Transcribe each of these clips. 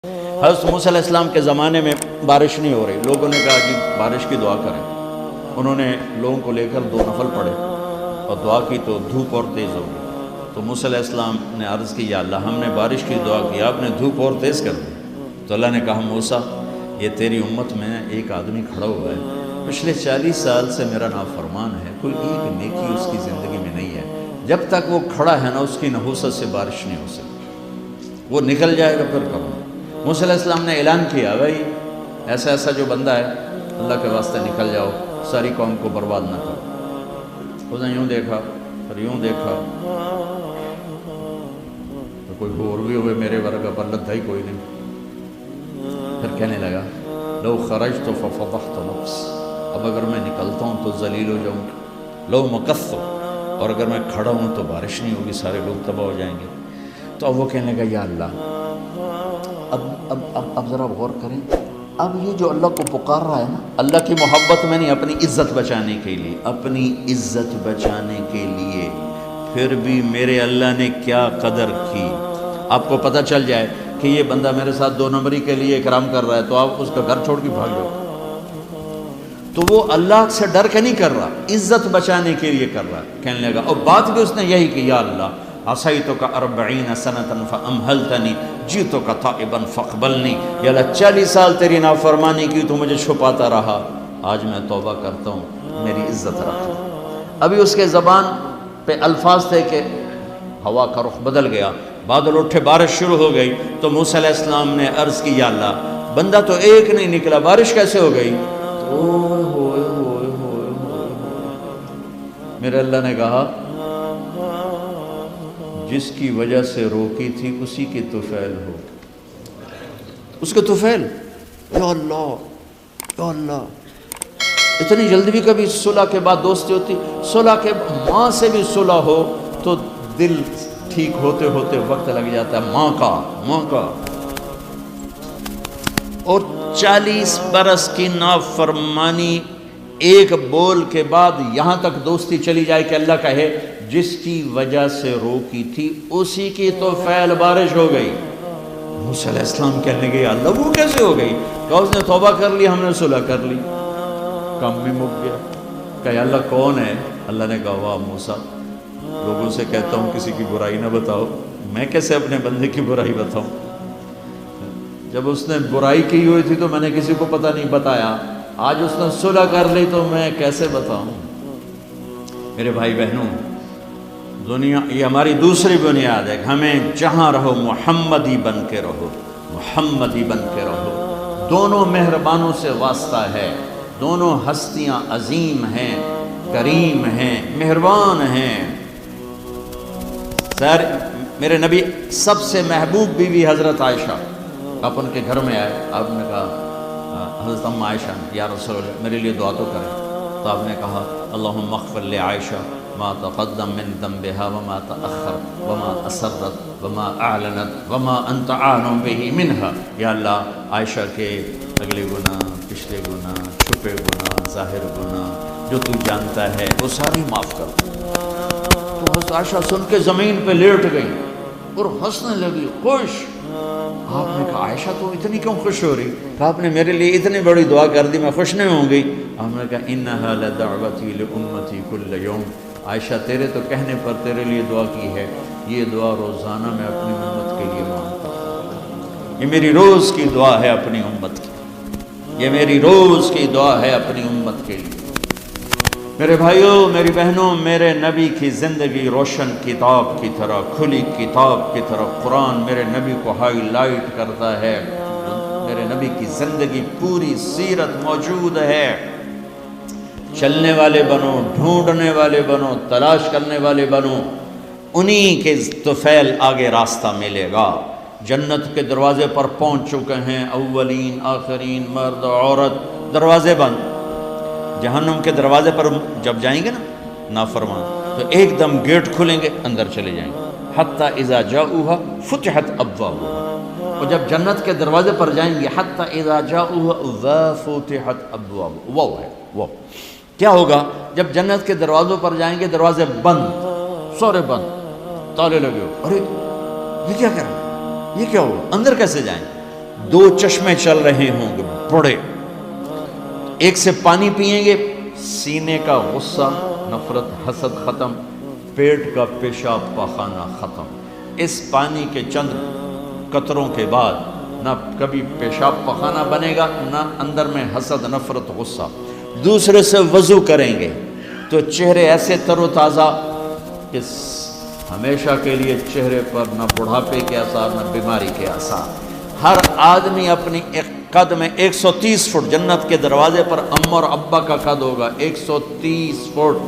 حضرت موسیٰ علیہ السلام کے زمانے میں بارش نہیں ہو رہی، لوگوں نے کہا کہ بارش کی دعا کریں۔ انہوں نے لوگوں کو لے کر 2 نفل پڑھے اور دعا کی تو دھوپ اور تیز ہو گئی۔ تو موسیٰ علیہ السلام نے عرض کی، یا اللہ ہم نے بارش کی دعا کی، آپ نے دھوپ اور تیز کر دی۔ تو اللہ نے کہا، موسیٰ یہ تیری امت میں ایک آدمی کھڑا ہوا ہے، پچھلے 40 سال سے میرا نافرمان ہے، کوئی ایک نیکی اس کی زندگی میں نہیں ہے، جب تک وہ کھڑا ہے نا اس کی نحوست سے بارش نہیں ہو سکتی، وہ نکل جائے گا پھر کروں۔ موسیٰ علیہ السلام نے اعلان کیا، بھائی ایسا ایسا جو بندہ ہے اللہ کے واسطے نکل جاؤ، ساری قوم کو برباد نہ کرو۔ اس نے یوں دیکھا پھر یوں دیکھا تو کوئی اور بھی ہوئے میرے ورگا، پر لدھا ہی کوئی نہیں۔ پھر کہنے لگا، لو خرجت ففضحت نفس، اب اگر میں نکلتا ہوں تو ذلیل ہو جاؤں گا، لو مکثت، اور اگر میں کھڑا ہوں تو بارش نہیں ہوگی، سارے لوگ تباہ ہو جائیں گے۔ تو اب وہ کہنے لگا، یا اللہ اب ذرا غور کریں، اب یہ جو اللہ کو پکار رہا ہے نا، اللہ کی محبت میں نہیں، اپنی عزت بچانے کے لیے، اپنی عزت بچانے کے لیے، پھر بھی میرے اللہ نے کیا قدر کی۔ آپ کو پتہ چل جائے کہ یہ بندہ میرے ساتھ 2 نمبری کے لیے اکرام کر رہا ہے تو آپ اس کا گھر چھوڑ کے بھاگ جاؤ۔ تو وہ اللہ سے ڈر کے نہیں کر رہا، عزت بچانے کے لیے کر رہا۔ کہنے لگا، اور بات بھی اس نے یہی کی، یا اللہ عصیتک 40 سنۃ فامہلتنی جئتک تائبا فاقبلنی، یا اللہ 40 سال تیری نافرمانی کی تو مجھے چھپاتا رہا، آج میں توبہ کرتا ہوں، میری عزت رکھ۔ ابھی اس کے زبان پہ الفاظ تھے کہ ہوا کا رخ بدل گیا، بادل اٹھے، بارش شروع ہو گئی۔ تو موسیٰ علیہ السلام نے عرض کی، یا اللہ بندہ تو ایک نہیں نکلا، بارش کیسے ہو گئی؟ میرے اللہ نے کہا، جس کی وجہ سے روکی تھی اسی کی طفیل ہو، اس کے طفیل۔ یا اللہ یا اللہ، اتنی جلدی بھی کبھی صلح کے بعد دوستی ہوتی؟ صلح کے ماں سے بھی صلح ہو تو دل ٹھیک ہوتے ہوتے وقت لگ جاتا ہے، ماں کا۔ اور 40 برس کی نافرمانی ایک بول کے بعد یہاں تک دوستی چلی جائے کہ اللہ کہے، جس کی وجہ سے روکی تھی اسی کی تو فعل بارش ہو گئی۔ موسیٰ علیہ السلام کہنے لگے، اللہ وہ کیسے ہو گئی؟ کہا اس نے توبہ کر لی، ہم نے صلح کر لی، کام بھی مک گیا۔ کہا اللہ کون ہے؟ اللہ نے کہا، واہ موسیٰ، لوگوں سے کہتا ہوں کسی کی برائی نہ بتاؤ، میں کیسے اپنے بندے کی برائی بتاؤں؟ جب اس نے برائی کی ہوئی تھی تو میں نے کسی کو پتہ نہیں بتایا، آج اس نے صلح کر لی تو میں کیسے بتاؤں؟ میرے بھائی بہنوں، دنیا یہ ہماری دوسری بنیاد ہے، ہمیں جہاں رہو محمدی بن کے رہو، محمدی بن کے رہو۔ دونوں مہربانوں سے واسطہ ہے، دونوں ہستیاں عظیم ہیں، کریم ہیں، مہربان ہیں۔ سر میرے نبی سب سے محبوب بیوی حضرت عائشہ، آپ ان کے گھر میں آئے، آپ نے کہا، حضرت ام عائشہ، یا رسول اللہ میرے لیے دعا تو کریں۔ تو آپ نے کہا، اللہم اغفر لعائشہ ما تقدم من ذنبها وما تأخر وما اسرت وما اعلنت وما انت عالم به منها، یا اللہ عائشہ کے اگلے گناہ، پچھلے گناہ، چھپے گناہ، ظاہر گناہ جو تو جانتا ہے وہ ساری معاف کر۔ تو حضرت عائشہ سن کے زمین پہ لیٹ گئی اور ہنسنے لگی، خوش۔ آپ نے کہا، عائشہ تو اتنی کیوں خوش ہو رہی؟ کہ آپ نے میرے لیے اتنی بڑی دعا کر دی، میں خوش نہیں ہوں گی؟ آپ نے کہا، انہا لدعوتی لامتی کل یوم، عائشہ تیرے تو کہنے پر تیرے لیے دعا کی ہے، یہ دعا روزانہ میں اپنی امت کے لیے مانگتا ہوں، یہ میری روز کی دعا ہے اپنی امت کی، یہ میری روز کی دعا ہے اپنی امت کے لیے۔ میرے بھائیوں، میری بہنوں، میرے نبی کی زندگی روشن کتاب کی طرح، کھلی کتاب کی طرح قرآن میرے نبی کو ہائی لائٹ کرتا ہے۔ میرے نبی کی زندگی پوری سیرت موجود ہے۔ چلنے والے بنو، ڈھونڈنے والے بنو، تلاش کرنے والے بنو، انہی کے طفیل آگے راستہ ملے گا۔ جنت کے دروازے پر پہنچ چکے ہیں، اولین آخرین، مرد عورت، دروازے بند۔ جہنم کے دروازے پر جب جائیں گے نا نافرمان، تو ایک دم گیٹ کھلیں گے، اندر چلے جائیں گے، حتی اذا جاؤوها فتحت ابوابها۔ اور جب جنت کے دروازے پر جائیں گے، حتی اذا جاؤوها وفتحت ابوابها، وہ ہے وہ کیا ہوگا؟ جب جنت کے دروازوں پر جائیں گے، دروازے بند، سورے بند، تالے لگے ہو، ارے یہ کیا کر رہے ہیں، یہ کیا ہوگا، اندر کیسے جائیں؟ دو چشمے چل رہے ہوں گے بڑے، ایک سے پانی پئیں گے، سینے کا غصہ، نفرت، حسد ختم، پیٹ کا پیشاب پاخانہ ختم۔ اس پانی کے چند قطروں کے بعد نہ کبھی پیشاب پخانہ بنے گا، نہ اندر میں حسد، نفرت، غصہ۔ دوسرے سے وضو کریں گے تو چہرے ایسے تر و تازہ کہ ہمیشہ کے لیے چہرے پر نہ بڑھاپے کے آثار نہ بیماری کے آثار۔ ہر آدمی اپنی ایک قد میں 130 فٹ، جنت کے دروازے پر ام اور ابا کا قد ہوگا 130 فٹ،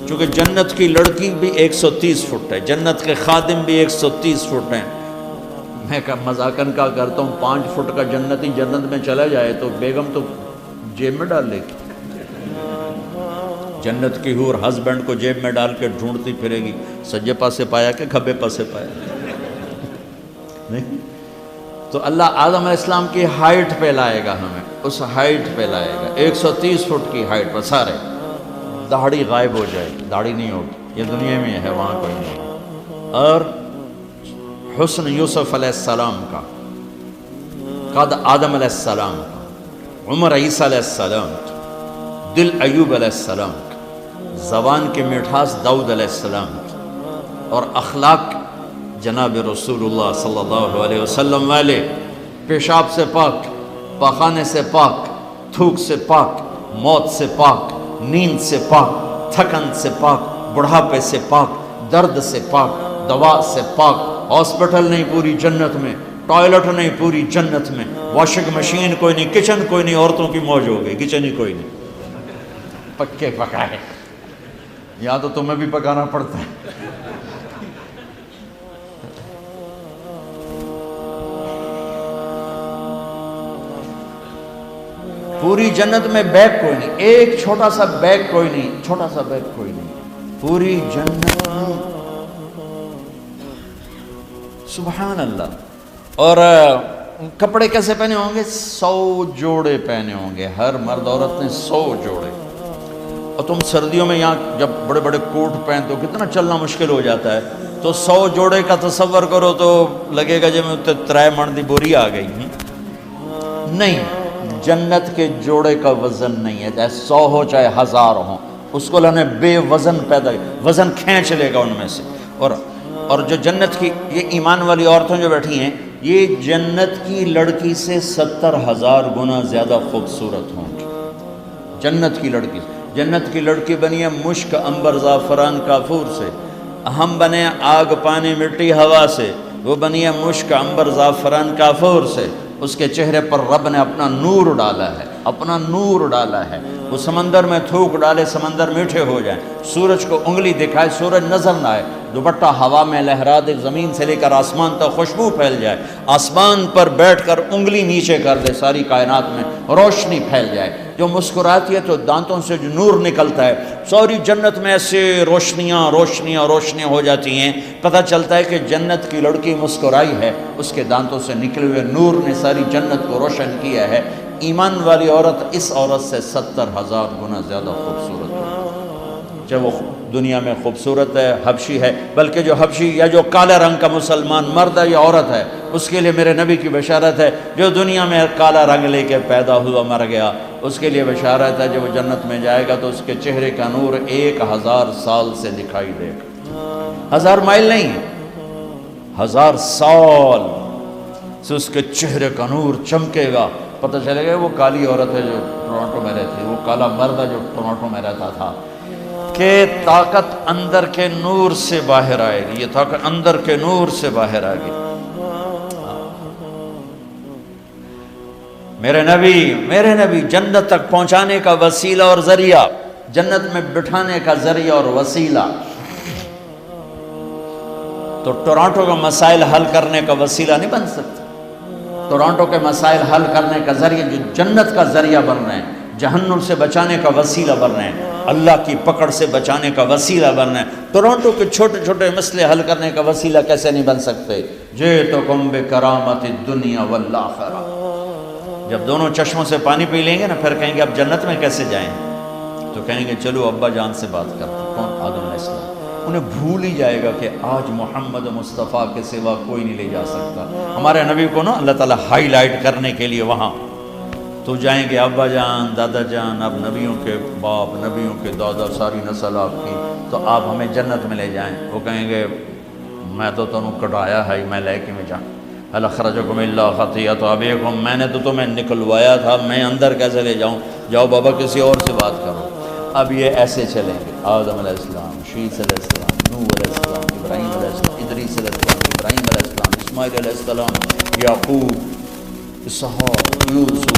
چونکہ جنت کی لڑکی بھی 130 فٹ ہے، جنت کے خادم بھی 130 فٹ ہیں۔ میں مذاقن کا کرتا ہوں 5 فٹ کا جنتی جنت میں چلا جائے تو بیگم تو جیب میں ڈال لے گی، جنت کی حور ہسبینڈ کو جیب میں ڈال کے ڈھونڈتی پھرے گی، سجے پاسے پایا کہ کھبے پاسے پایا نہیں۔ تو اللہ آدم علیہ السلام کی ہائٹ پہ لائے گا ہمیں، اس ہائٹ پہ لائے گا 130 فٹ کی ہائٹ پر، سارے داڑھی غائب ہو جائے گی، داڑھی نہیں ہوگی، یہ دنیا میں ہے، وہاں کوئی نہیں۔ اور حسن یوسف علیہ السلام کا، قد آدم علیہ السلام کا، عمر عیسیٰ علیہ السلام کا، دل ایوب علیہ السلام کا، زبان کی مٹھاس داؤد علیہ السلام کی، اور اخلاق جناب رسول اللہ صلی اللہ علیہ وسلم والے، پیشاب سے پاک، پاخانے سے پاک، تھوک سے پاک، موت سے پاک، نیند سے پاک، تھکن سے پاک، بڑھاپے سے پاک، درد سے پاک، دوا سے پاک۔ ہاسپٹل نہیں پوری جنت میں، ٹوائلٹ نہیں پوری جنت میں، واشنگ مشین کوئی نہیں، کچن کوئی نہیں، عورتوں کی موج ہو گئی، کچن ہی کوئی نہیں، پکے پکائے، یا تو تمہیں بھی پکانا پڑتا ہے۔ پوری جنت میں بیگ کوئی نہیں، ایک چھوٹا سا بیگ کوئی نہیں، چھوٹا سا بیگ کوئی نہیں پوری جنت میں، سبحان اللہ۔ اور کپڑے کیسے پہنے ہوں گے؟ 100 جوڑے پہنے ہوں گے، ہر مرد عورت نے 100 جوڑے۔ اور تم سردیوں میں یہاں جب بڑے بڑے کوٹ پہنتے ہو کتنا چلنا مشکل ہو جاتا ہے، تو 100 جوڑے کا تصور کرو تو لگے گا جب میں 3 من دی بوری آ گئی۔ نہیں، جنت کے جوڑے کا وزن نہیں ہے، چاہے 100 ہو چاہے 1000 ہو، اس کو اللہ نے بے وزن پیدا کیا، وزن کھینچ لے گا ان میں سے۔ اور جو جنت کی یہ ایمان والی عورتیں جو بیٹھی ہیں، یہ جنت کی لڑکی سے 70,000 گنا زیادہ خوبصورت ہوں گی۔ جنت کی لڑکی بنی ہے مشک، عنبر، زعفران، کافور سے، ہم بنے آگ، پانی، مٹی، ہوا سے، وہ بنی ہے مشک، عنبر، زعفران، کافور سے۔ اس کے چہرے پر رب نے اپنا نور ڈالا ہے، اپنا نور ڈالا ہے۔ وہ سمندر میں تھوک ڈالے، سمندر میٹھے ہو جائیں، سورج کو انگلی دکھائے، سورج نظر نہ آئے، دوپٹہ ہوا میں لہرا دے، زمین سے لے کر آسمان تک خوشبو پھیل جائے، آسمان پر بیٹھ کر انگلی نیچے کر دے، ساری کائنات میں روشنی پھیل جائے، جو مسکراتی ہے تو دانتوں سے جو نور نکلتا ہے، ساری جنت میں ایسے روشنیاں روشنیاں روشنیاں ہو جاتی ہیں، پتہ چلتا ہے کہ جنت کی لڑکی مسکرائی ہے، اس کے دانتوں سے نکلے ہوئے نور نے ساری جنت کو روشن کیا ہے۔ ایمان والی عورت اس عورت سے 70,000 گنا زیادہ خوبصورت ہے، چاہے وہ دنیا میں خوبصورت ہے، حبشی ہے، بلکہ جو حبشی یا جو کالا رنگ کا مسلمان مرد ہے یا عورت ہے، اس کے لیے میرے نبی کی بشارت ہے، جو دنیا میں کالا رنگ لے کے پیدا ہوا مر گیا، اس کے لیے بشارت ہے، جب وہ جنت میں جائے گا تو اس کے چہرے کا نور 1000 سال سے دکھائی دے گا، 1000 مائل نہیں، 1000 سال سے اس کے چہرے کا نور چمکے گا، پتہ چلے گا وہ کالی عورت ہے جو ٹورانٹو میں رہتی، وہ کالا مرد ہے جو ٹورانٹو میں رہتا تھا، کہ طاقت اندر کے نور سے باہر آئے گی، یہ طاقت اندر کے نور سے باہر آئے گی۔ میرے نبی جنت تک پہنچانے کا وسیلہ اور ذریعہ، جنت میں بٹھانے کا ذریعہ اور وسیلہ، تو ٹورانٹو کا مسائل حل کرنے کا وسیلہ نہیں بن سکتا، ٹورانٹو کے مسائل حل کرنے کا ذریعہ جو جنت کا ذریعہ بن رہے ہیں، جہنم سے بچانے کا وسیلہ بن رہے ہیں، اللہ کی پکڑ سے بچانے کا وسیلہ بن رہے ہیں، ٹورانٹو کے چھوٹے چھوٹے مسئلے حل کرنے کا وسیلہ کیسے نہیں بن سکتے؟ جئتکم بکرامت الدنیا والآخرہ، جب دونوں چشموں سے پانی پی لیں گے نا، پھر کہیں گے اب جنت میں کیسے جائیں، تو کہیں گے چلو ابا جان سے بات کرتے ہیں، کون؟ آدم علیہ السلام، انہیں بھول ہی جائے گا کہ آج محمد مصطفیٰ کے سوا کوئی نہیں لے جا سکتا۔ ہمارے نبی کو نا اللہ تعالیٰ ہائی لائٹ کرنے کے لیے وہاں تو جائیں گے ابا جان دادا جان، اب نبیوں کے باپ نبیوں کے دادا ساری نسل آپ کی، تو آپ ہمیں جنت میں لے جائیں۔ وہ کہیں گے میں تو تمہیں کٹایا ہے، میں لے کے میں جاؤں، هل اخرجکم الا خطیئۃ ابیکم، میں نے تو تمہیں نکلوایا تھا، میں اندر کیسے لے جاؤں؟ جاؤ بابا کسی اور سے بات کرو۔ اب یہ ایسے چلیں گے، آدم علیہ السلام، شیث علیہ السلام، نوح علیہ السلام، ابراہیم علیہ السلام، ادریس علیہ السلام، ابراہیم علیہ السلام، اسماعیل علیہ السلام، یعقوب، اسحاق، یوسف،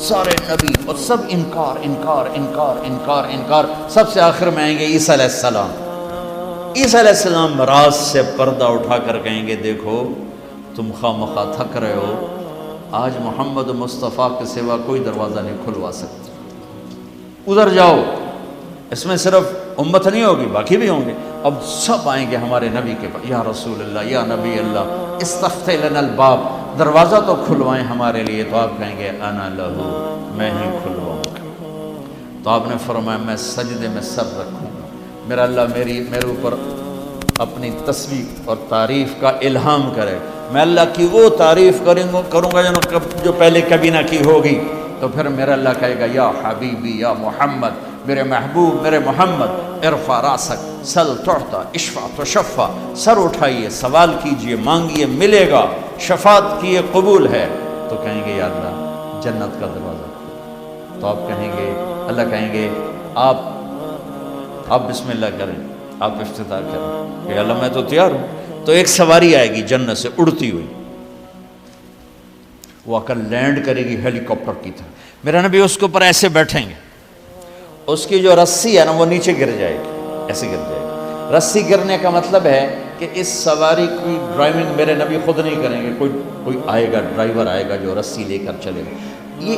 سارے نبی، اور سب انکار انکار انکار انکار انکار، سب سے آخر میں آئیں گے عیسیٰ علیہ السلام۔ عیسیٰ علیہ السلام راز سے پردہ اٹھا کر کہیں گے دیکھو تم خواہ مخواہ تھک رہے ہو، آج محمد مصطفیٰ کے سوا کوئی دروازہ نہیں کھلوا سکتا، ادھر جاؤ۔ اس میں صرف امت نہیں ہوگی، باقی بھی ہوں گے۔ اب سب آئیں گے ہمارے نبی کے پاس، یا رسول اللہ یا نبی اللہ استفتح لنا الباب، دروازہ تو کھلوائیں ہمارے لیے۔ تو آپ کہیں گے انا لہو، میں ہی کھلواؤں گا۔ تو آپ نے فرمایا میں سجدے میں سر رکھوں گا، میرا اللہ میرے اوپر اپنی تسبیح اور تعریف کا الہام کرے، میں اللہ کی وہ تعریف کروں گا جو پہلے کبھی نہ کی ہوگی۔ تو پھر میرا اللہ کہے گا یا حبیبی یا محمد، میرے محبوب میرے محمد، ارفع راسک سل تعطا اشفع تشفع، سر اٹھائیے سوال کیجئے مانگیے ملے گا، شفاعت کیے قبول ہے۔ تو کہیں گے یا اللہ جنت کا دروازہ کھول۔ تو آپ کہیں گے، اللہ کہیں گے آپ بسم اللہ کریں، آپ افتتاح کریں کہ اللہ میں تو تیار ہوں۔ تو ایک سواری آئے گی جنت سے اڑتی ہوئی، وہ آ کر لینڈ کرے گی ہیلی کاپٹر کی طرح، میرا نبی اس کے اوپر ایسے بیٹھیں گے، اس کی جو رسی ہے نا وہ نیچے گر جائے گی، ایسے گر جائے گی۔ رسی گرنے کا مطلب ہے کہ اس سواری کی ڈرائیونگ میرے نبی خود نہیں کریں گے، کوئی آئے گا، ڈرائیور آئے گا جو رسی لے کر چلے گا۔ یہ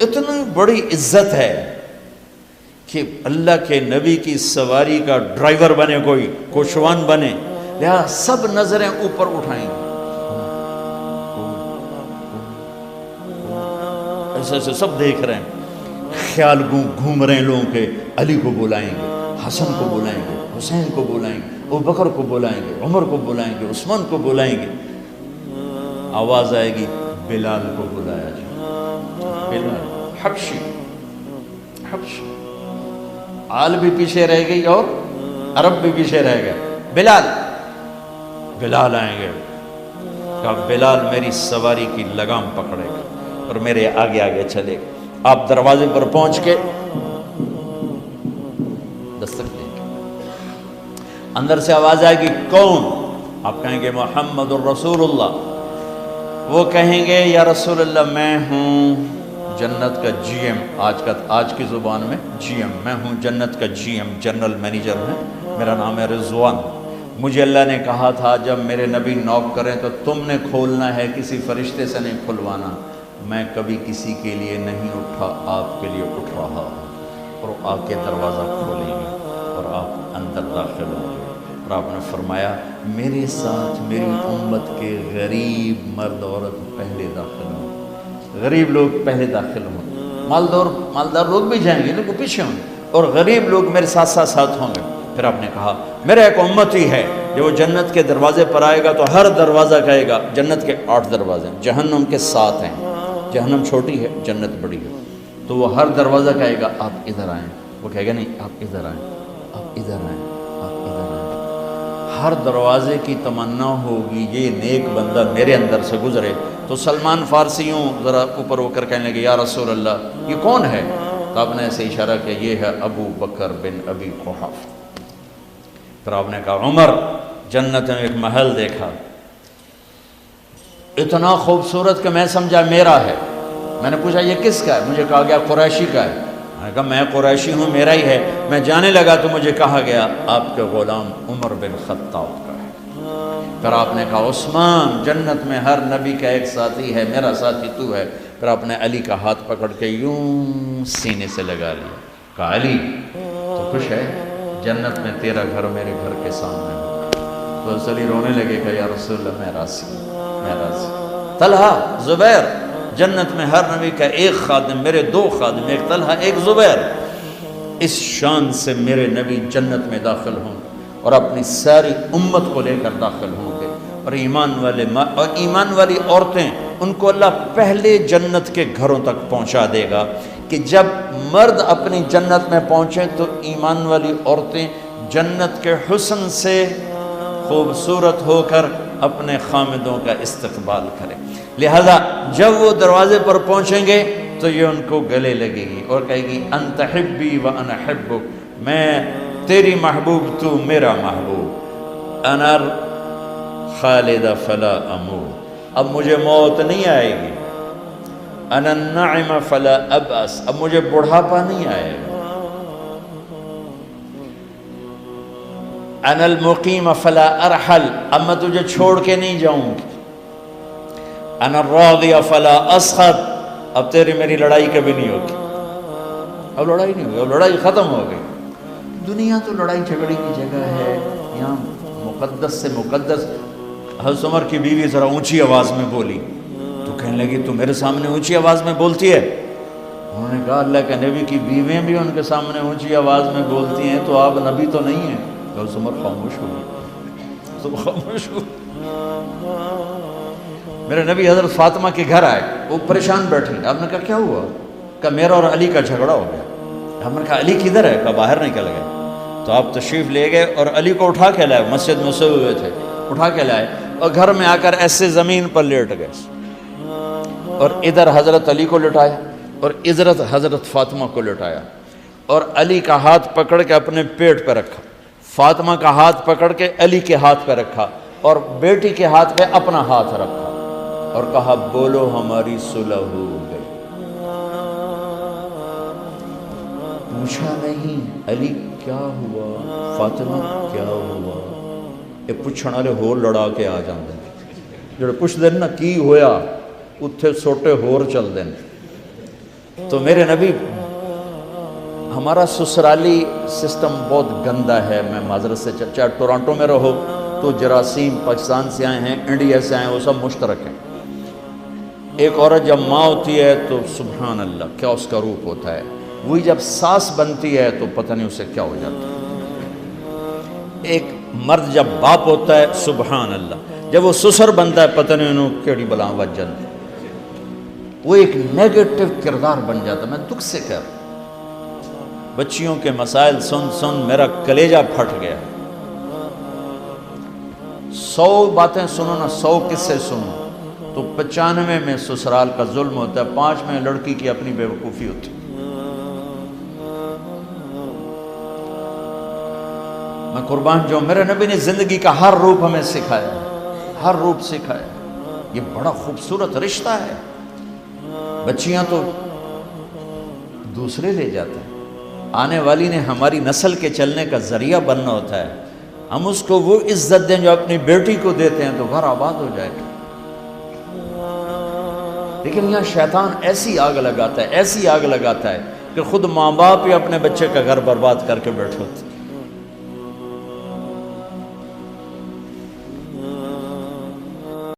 اتنی بڑی عزت ہے کہ اللہ کے نبی کی سواری کا ڈرائیور بنے، کوئی کوشوان بنے، لہذا سب نظریں اوپر اٹھائیں گے، ایسے ایسے سب دیکھ رہے ہیں، خیال گھوم رہے ہیں لوگوں کے، علی کو بلائیں گے، حسن کو بلائیں گے، حسین کو بلائیں گے، ابوبکر کو بلائیں گے، عمر کو بلائیں گے، عثمان کو بلائیں گے۔ آواز آئے گی بلال کو بلایا جائے، بلال حبشی، آل بھی پیچھے رہ گئی اور عرب بھی پیچھے رہ گئے، بلال آئیں گے، کہا بلال میری سواری کی لگام پکڑے گا اور میرے آگے آگے چلے گا۔ آپ دروازے پر پہنچ کے دستک دیں گے، اندر سے آواز آئے گی کون؟ آپ کہیں گے محمد الرسول اللہ۔ وہ کہیں گے یا رسول اللہ میں ہوں جنت کا جی ایم، آج کی زبان میں جی ایم، میں ہوں جنت کا جی ایم، جنرل مینیجر ہے، میرا نام ہے رضوان۔ مجھے اللہ نے کہا تھا جب میرے نبی نوک کریں تو تم نے کھولنا ہے، کسی فرشتے سے نہیں کھلوانا۔ میں کبھی کسی کے لیے نہیں اٹھا، آپ کے لیے اٹھ رہا ہوں، اور آ کے دروازہ کھولیں گے اور آپ اندر داخل ہوں گے۔ اور آپ نے فرمایا میرے ساتھ میری امت کے غریب مرد عورت پہلے داخل ہوں، غریب لوگ پہلے داخل ہوں، مالدار لوگ بھی جائیں گے لیکن پیچھے ہوں گے، اور غریب لوگ میرے ساتھ ساتھ ہوں گے۔ پھر آپ نے کہا میرا ایک امتی ہے جو جنت کے دروازے پر آئے گا تو ہر دروازہ کہے گا، جنت کے 8 دروازے ہیں، جہنم کے 7 ہیں، جہنم چھوٹی ہے جنت بڑی ہے، تو وہ ہر دروازہ کہے گا آپ ادھر آئیں، وہ کہے گا نہیں آپ ادھر آئیں، آپ ادھر آئیں، آپ ادھر آئیں۔ ہر دروازے کی تمنا ہوگی یہ نیک بندہ میرے اندر سے گزرے۔ تو سلمان فارسیوں ذرا اوپر ہو کر کہنے لگے یا رسول اللہ یہ کون ہے؟ تو آپ نے ایسے اشارہ کیا یہ ہے ابو بکر بن ابی قحافہ۔ پھر آپ نے کہا عمر، جنت میں ایک محل دیکھا اتنا خوبصورت کہ میں سمجھا میرا ہے۔ میں نے پوچھا یہ کس کا ہے؟ مجھے کہا گیا قریشی کا ہے۔ میں نے کہا میں قریشی ہوں، میرا ہی ہے۔ میں جانے لگا تو مجھے کہا گیا آپ کے غلام عمر بن خطاب کا ہے۔ پھر آپ نے کہا عثمان، جنت میں ہر نبی کا ایک ساتھی ہے، میرا ساتھی تو ہے۔ پھر آپ نے علی کا ہاتھ پکڑ کے یوں سینے سے لگا لیا، کہا علی تو خوش ہے؟ جنت میں تیرا گھر میرے گھر کے سامنے ہو۔ تو علی رونے لگے کہ یا رسول اللہ میں راضی، میں راضی۔ طلحہ، زبیر، جنت میں ہر نبی کا ایک خادم، میرے 2 خادم، ایک طلحہ ایک زبیر۔ اس شان سے میرے نبی جنت میں داخل ہوں اور اپنی ساری امت کو لے کر داخل ہوں گے، اور ایمان والی عورتیں ان کو اللہ پہلے جنت کے گھروں تک پہنچا دے گا کہ جب مرد اپنی جنت میں پہنچیں تو ایمان والی عورتیں جنت کے حسن سے خوبصورت ہو کر اپنے خامدوں کا استقبال کریں۔ لہذا جب وہ دروازے پر پہنچیں گے تو یہ ان کو گلے لگے گی اور کہے گی انت حبی و انا حبک، میں تیری محبوب تو میرا محبوب، انا خالد فلا اموت، اب مجھے موت نہیں آئے گی، انا النعم فلا ابأس، اب مجھے بڑھاپا نہیں آئے گا، انا المقیم فلا ارحل، اب میں تجھے چھوڑ کے نہیں جاؤں گی، انا الراضی فلا اسخط، اب تیری میری لڑائی کبھی نہیں ہوگی، اب لڑائی نہیں ہوگی، اب لڑائی ختم ہو گئی۔ دنیا تو لڑائی جھگڑے کی جگہ ہے، یہاں مقدس سے مقدس۔ حضرت عمر کی بیوی ذرا اونچی آواز میں بولی تو کہنے لگی تو میرے سامنے اونچی آواز میں بولتی ہے؟ انہوں نے کہا اللہ کے نبی کی بیویاں بھی ان کے سامنے اونچی آواز میں بولتی ہیں تو آپ نبی تو نہیں ہیں۔ حضرت عمر خاموش ہو گئی، تو خاموش ہو۔ میرے نبی حضرت فاطمہ کے گھر آئے، وہ پریشان بیٹھی، آپ نے کہا کیا ہوا؟ کہا میرا اور علی کا جھگڑا ہو گیا۔ ہم نے کہا علی کدھر ہے؟ کہا باہر نکل گئے۔ تو آپ تشریف لے گئے اور علی کو اٹھا کے لائے، مسجد میں سوئے ہوئے تھے، اٹھا کے لائے اور گھر میں آ کر ایسے زمین پر لیٹ گئے، اور ادھر حضرت علی کو لٹایا اور ادھر حضرت فاطمہ کو لٹایا، اور علی کا ہاتھ پکڑ کے اپنے پیٹ پہ رکھا، فاطمہ کا ہاتھ پکڑ کے علی کے ہاتھ پہ رکھا، اور بیٹی کے ہاتھ پہ اپنا ہاتھ رکھا اور کہا بولو ہماری صلح ہو گئی۔ پوچھا نہیں علی کیا ہوا، فاطمہ کیا ہوا، یہ پوچھنے والے ہور لڑا کے آ جاندے جڑے پوچھ دین نا کی ہویا اتھے سوٹے ہور چل دین۔ تو میرے نبی، ہمارا سسرالی سسٹم بہت گندا ہے، میں معذرت سے چاہے ٹورانٹو میں رہو تو جراثیم پاکستان سے آئے ہیں، انڈیا سے آئے ہیں، وہ سب مشترک ہیں۔ ایک عورت جب ماں ہوتی ہے تو سبحان اللہ کیا اس کا روپ ہوتا ہے، وہی جب ساس بنتی ہے تو پتہ نہیں اسے کیا ہو جاتا ہے۔ ایک مرد جب باپ ہوتا ہے سبحان اللہ، جب وہ سسر بنتا ہے پتہ نہیں انہوں کیڑی بلاں وج جاتی، وہ ایک نیگیٹو کردار بن جاتا ہے۔ میں دکھ سے کہہ رہا ہوں، بچیوں کے مسائل سن سن میرا کلیجہ پھٹ گیا۔ 100 باتیں سنو نا، 100 قصے سنو تو 95 میں سسرال کا ظلم ہوتا ہے، 5 میں لڑکی کی اپنی بے وقوفی ہوتی ہے۔ میں قربان جو میرے نبی نے زندگی کا ہر روپ ہمیں سکھایا، ہر روپ سکھایا۔ یہ بڑا خوبصورت رشتہ ہے۔ بچیاں تو دوسرے لے جاتے ہیں، آنے والی نے ہماری نسل کے چلنے کا ذریعہ بننا ہوتا ہے، ہم اس کو وہ عزت دیں جو اپنی بیٹی کو دیتے ہیں تو گھر آباد ہو جائے گا۔ لیکن یہاں شیطان ایسی آگ لگاتا ہے، ایسی آگ لگاتا ہے کہ خود ماں باپ ہی اپنے بچے کا گھر برباد کر کے بیٹھے ہوتے ہیں۔